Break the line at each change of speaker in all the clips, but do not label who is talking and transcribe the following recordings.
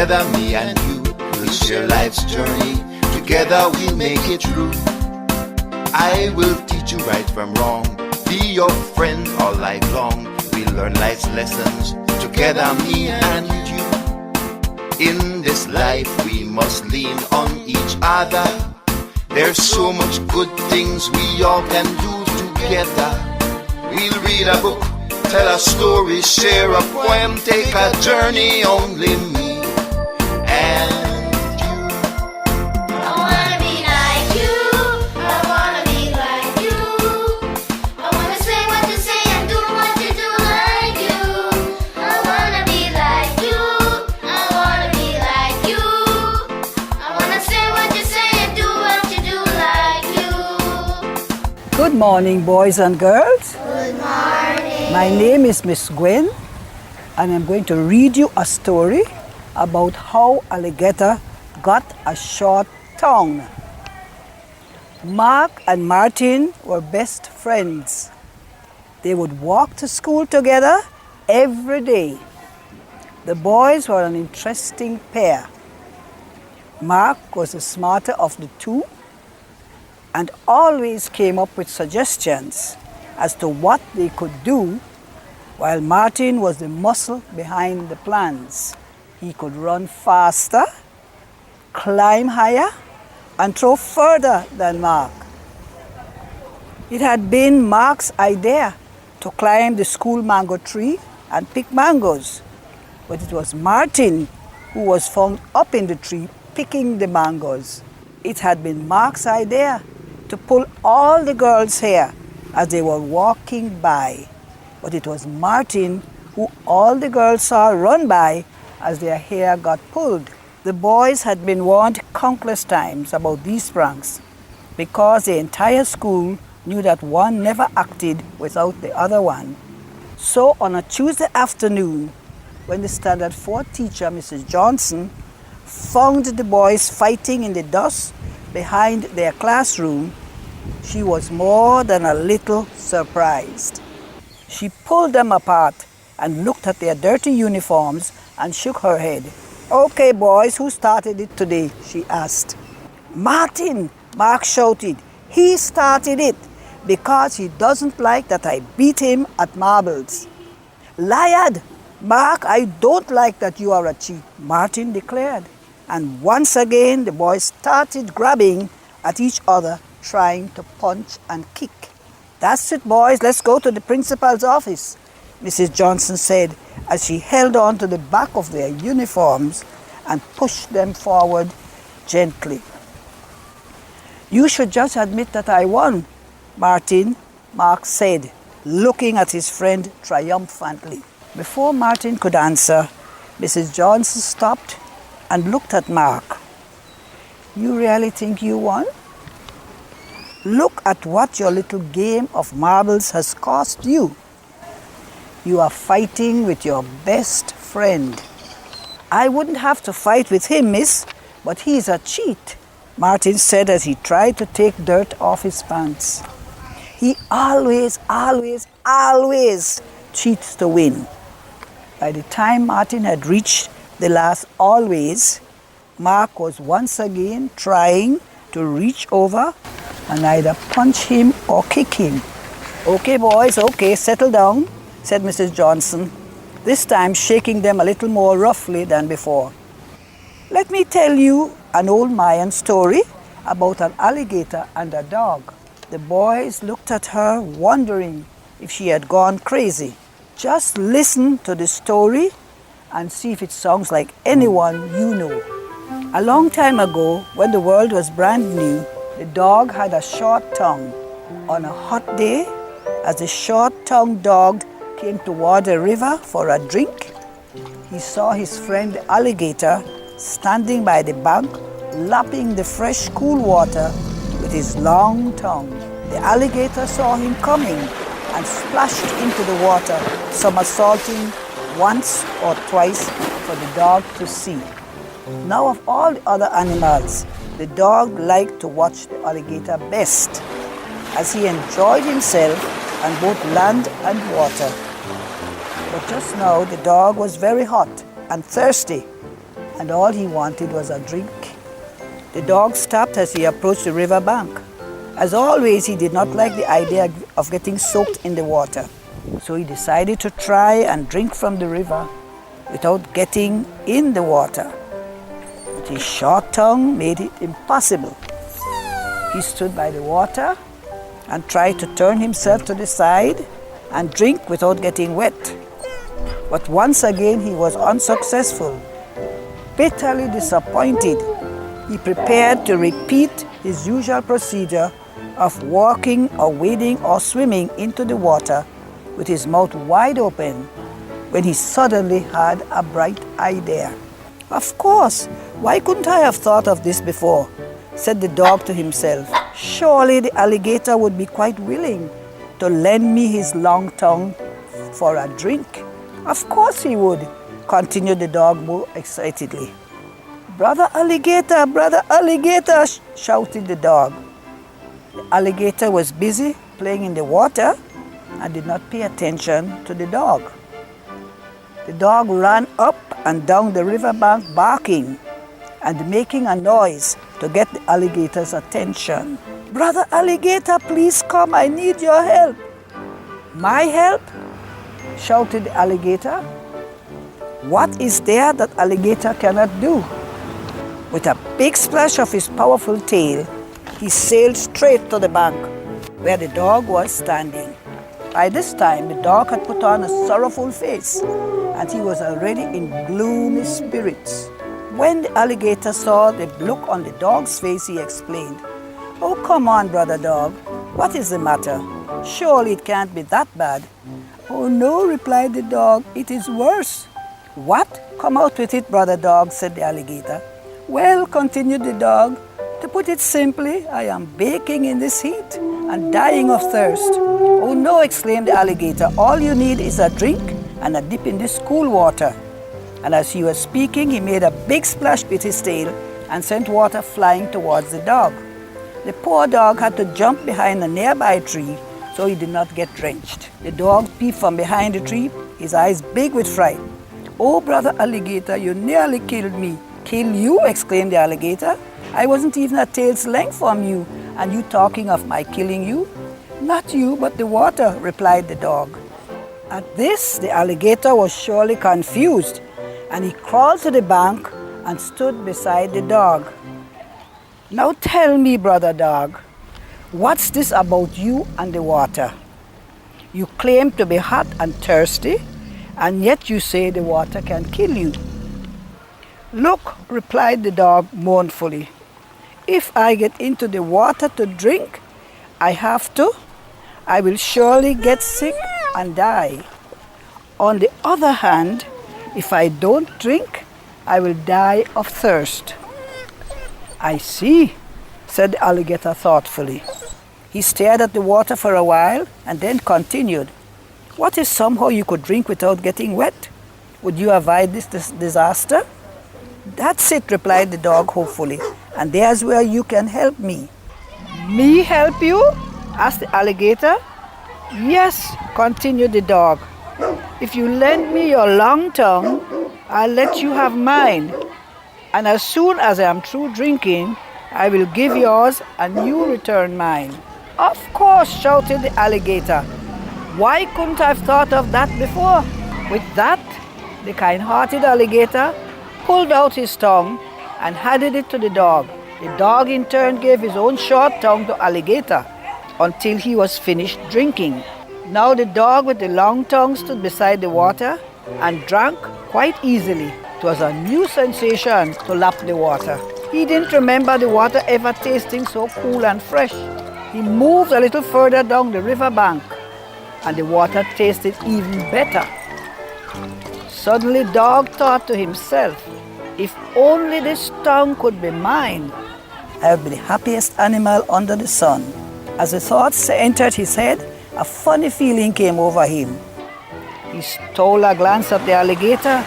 Together, me and you will share life's journey. Together we'll make it through. I will teach you right from wrong, be your friend all life long. We'll learn life's lessons together, me and you. In this life we must lean on each other. There's so much good things we all can do together. We'll read a book, tell a story, share a poem, take a journey, only me and you.
I wanna be like you, I wanna be like you. I wanna say what you say and do what you do like you. I wanna be like you, I wanna be like you. I wanna say what you say and do what you do like you.
Good morning, boys and girls.
Good morning.
My name is Miss Gwen, and I'm going to read you a story about how Alligator got a short tongue. Mark and Martin were best friends. They would walk to school together every day. The boys were an interesting pair. Mark was the smarter of the two and always came up with suggestions as to what they could do, while Martin was the muscle behind the plans. He could run faster, climb higher, and throw further than Mark. It had been Mark's idea to climb the school mango tree and pick mangoes, but it was Martin who was found up in the tree picking the mangoes. It had been Mark's idea to pull all the girls' hair as they were walking by, but it was Martin who all the girls saw run by as their hair got pulled. The boys had been warned countless times about these pranks because the entire school knew that one never acted without the other one. So on a Tuesday afternoon, when the Standard 4 teacher, Mrs. Johnson, found the boys fighting in the dust behind their classroom, she was more than a little surprised. She pulled them apart and looked at their dirty uniforms and shook her head. "Okay, boys, who started it today?" she asked. "Martin," Mark shouted. "He started it because he doesn't like that I beat him at marbles." "Liar! Mark, I don't like that you are a cheat," Martin declared. And once again the boys started grabbing at each other, trying to punch and kick. "That's it, boys, let's go to the principal's office," Mrs. Johnson said as she held on to the back of their uniforms and pushed them forward gently. "You should just admit that I won, Martin," Mark said, looking at his friend triumphantly. Before Martin could answer, Mrs. Johnson stopped and looked at Mark. "You really think you won? Look at what your little game of marbles has cost you. You are fighting with your best friend." "I wouldn't have to fight with him, miss, but he's a cheat," Martin said as he tried to take dirt off his pants. "He always cheats to win." By the time Martin had reached the last always, Mark was once again trying to reach over and either punch him or kick him. "Okay, boys, okay, settle down," said Mrs. Johnson, this time shaking them a little more roughly than before. "Let me tell you an old Mayan story about an alligator and a dog." The boys looked at her, wondering if she had gone crazy. "Just listen to the story and see if it sounds like anyone you know. A long time ago, when the world was brand new, the dog had a short tongue. On a hot day, as the short-tongued dog came toward a river for a drink, he saw his friend the alligator standing by the bank, lapping the fresh, cool water with his long tongue. The alligator saw him coming and splashed into the water, somersaulting once or twice for the dog to see. Now, of all the other animals, the dog liked to watch the alligator best, as he enjoyed himself on both land and water. But just now the dog was very hot and thirsty, and all he wanted was a drink. The dog stopped as he approached the river bank. As always, he did not like the idea of getting soaked in the water. So he decided to try and drink from the river without getting in the water. But his short tongue made it impossible. He stood by the water and tried to turn himself to the side and drink without getting wet. But once again he was unsuccessful. Bitterly disappointed, he prepared to repeat his usual procedure of walking or wading or swimming into the water with his mouth wide open when he suddenly had a bright idea. "Of course, why couldn't I have thought of this before?" said the dog to himself. "Surely the alligator would be quite willing to lend me his long tongue for a drink." "Of course he would," continued the dog more excitedly. Brother Alligator, shouted the dog. The alligator was busy playing in the water and did not pay attention to the dog. The dog ran up and down the riverbank barking and making a noise to get the alligator's attention. "Brother Alligator, please come, I need your help." "My help?" shouted the alligator. "What is there that alligator cannot do?" With a big splash of his powerful tail, he sailed straight to the bank where the dog was standing. By this time, the dog had put on a sorrowful face and he was already in gloomy spirits. When the alligator saw the look on the dog's face, he explained, "Oh, come on, brother dog. What is the matter? Surely it can't be that bad." "Oh, no," replied the dog. "It is worse." "What? Come out with it, brother dog," said the alligator. "Well," continued the dog, "to put it simply, I am baking in this heat and dying of thirst." "Oh, no," exclaimed the alligator. "All you need is a drink and a dip in this cool water." And as he was speaking, he made a big splash with his tail and sent water flying towards the dog. The poor dog had to jump behind a nearby tree so he did not get drenched. The dog peeped from behind the tree, his eyes big with fright. "Oh, brother alligator, you nearly killed me." "Kill you?" exclaimed the alligator. "I wasn't even a tail's length from you, and you talking of my killing you?" "Not you, but the water," replied the dog. At this, the alligator was surely confused, and he crawled to the bank and stood beside the dog. "Now tell me, brother dog, what's this about you and the water? You claim to be hot and thirsty, and yet you say the water can kill you." "Look," replied the dog mournfully, "if I get into the water to drink, I will surely get sick and die. On the other hand, if I don't drink, I will die of thirst." "I see," said the alligator thoughtfully. He stared at the water for a while and then continued, "What if somehow you could drink without getting wet? Would you avoid this disaster?" "That's it," replied the dog hopefully, "and there's where you can help me." "Me help you?" asked the alligator. "Yes," continued the dog. "If you lend me your long tongue, I'll let you have mine. And as soon as I am through drinking, I will give yours and you return mine." "Of course," shouted the alligator. "Why couldn't I have thought of that before?" With that, the kind-hearted alligator pulled out his tongue and handed it to the dog. The dog in turn gave his own short tongue to alligator until he was finished drinking. Now the dog with the long tongue stood beside the water and drank quite easily. It was a new sensation to lap the water. He didn't remember the water ever tasting so cool and fresh. He moved a little further down the river bank and the water tasted even better. Suddenly dog thought to himself, "If only this tongue could be mine, I would be the happiest animal under the sun." As the thoughts entered his head, a funny feeling came over him. He stole a glance at the alligator,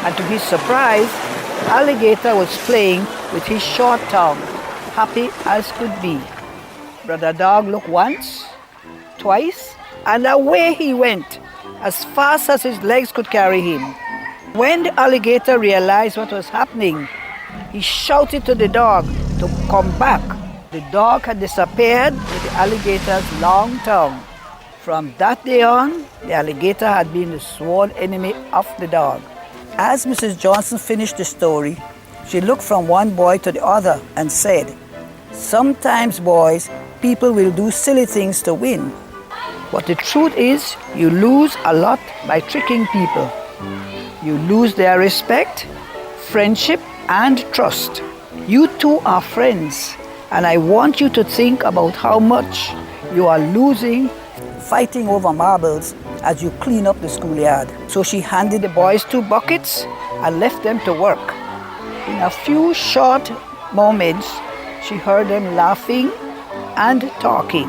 and to his surprise, the alligator was playing with his short tongue, happy as could be. Brother Dog looked once, twice, and away he went, as fast as his legs could carry him. When the alligator realized what was happening, he shouted to the dog to come back. The dog had disappeared with the alligator's long tongue. From that day on, the alligator had been the sworn enemy of the dog. As Mrs. Johnson finished the story, she looked from one boy to the other and said, "Sometimes, boys, people will do silly things to win. But the truth is, you lose a lot by tricking people. You lose their respect, friendship, and trust. You two are friends, and I want you to think about how much you are losing fighting over marbles as you clean up the schoolyard." So she handed the boys 2 buckets and left them to work. In a few short moments, she heard them laughing and talking.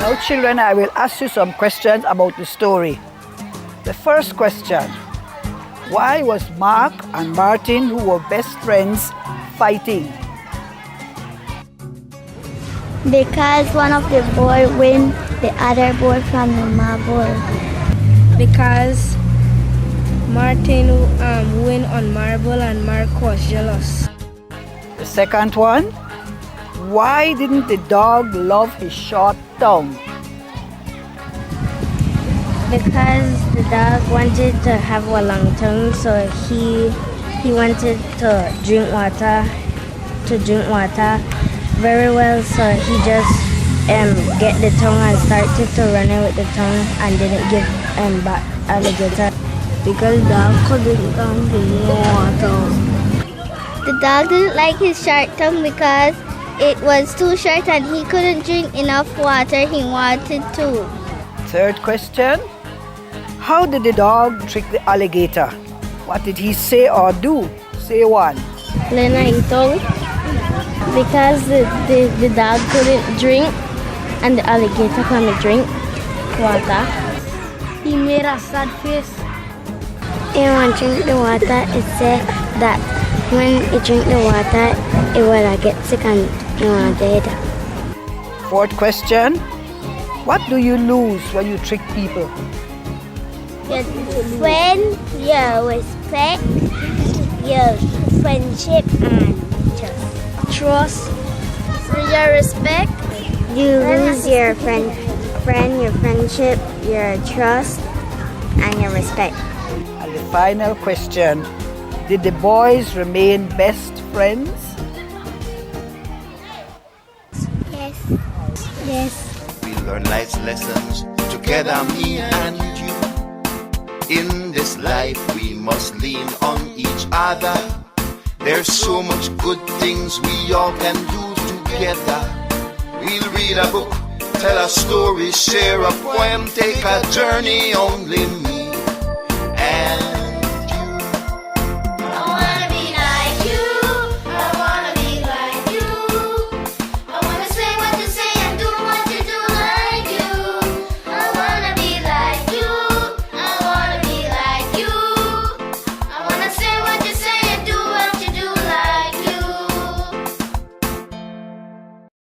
Now, children, I will ask you some questions about the story. The first question: why was Mark and Martin, who were best friends, fighting?
Because one of the boy win the other boy from the marble.
Because Martin win on marble and Mark was jealous.
The second one: why didn't the dog love his short tongue?
Because the dog wanted to have a long tongue, so he wanted to drink water very well, so he just get the tongue and started to run it with the tongue and didn't give back alligator. Because dog couldn't drink water.
The dog didn't like his short tongue because it was too short and he couldn't drink enough water he wanted to.
Third question: how did the dog trick the alligator? What did he say or do? Say one.
Lena ito. Because the dog couldn't drink and the alligator couldn't drink water. He made a sad face.
It won't drink the water. It said that when it drink the water, it will get sick and dead.
Fourth question: what do you lose when you trick people?
Your friend, your respect, your friendship, and trust. So your respect, you lose your friend, your friendship, your trust, and your respect.
And the final question: did the boys remain best friends?
Yes. Yes.
We learn life's lessons together, me and you. In this life we must lean on each other. There's so much good things we all can do together. We'll read a book, tell a story, share a poem, take a journey, only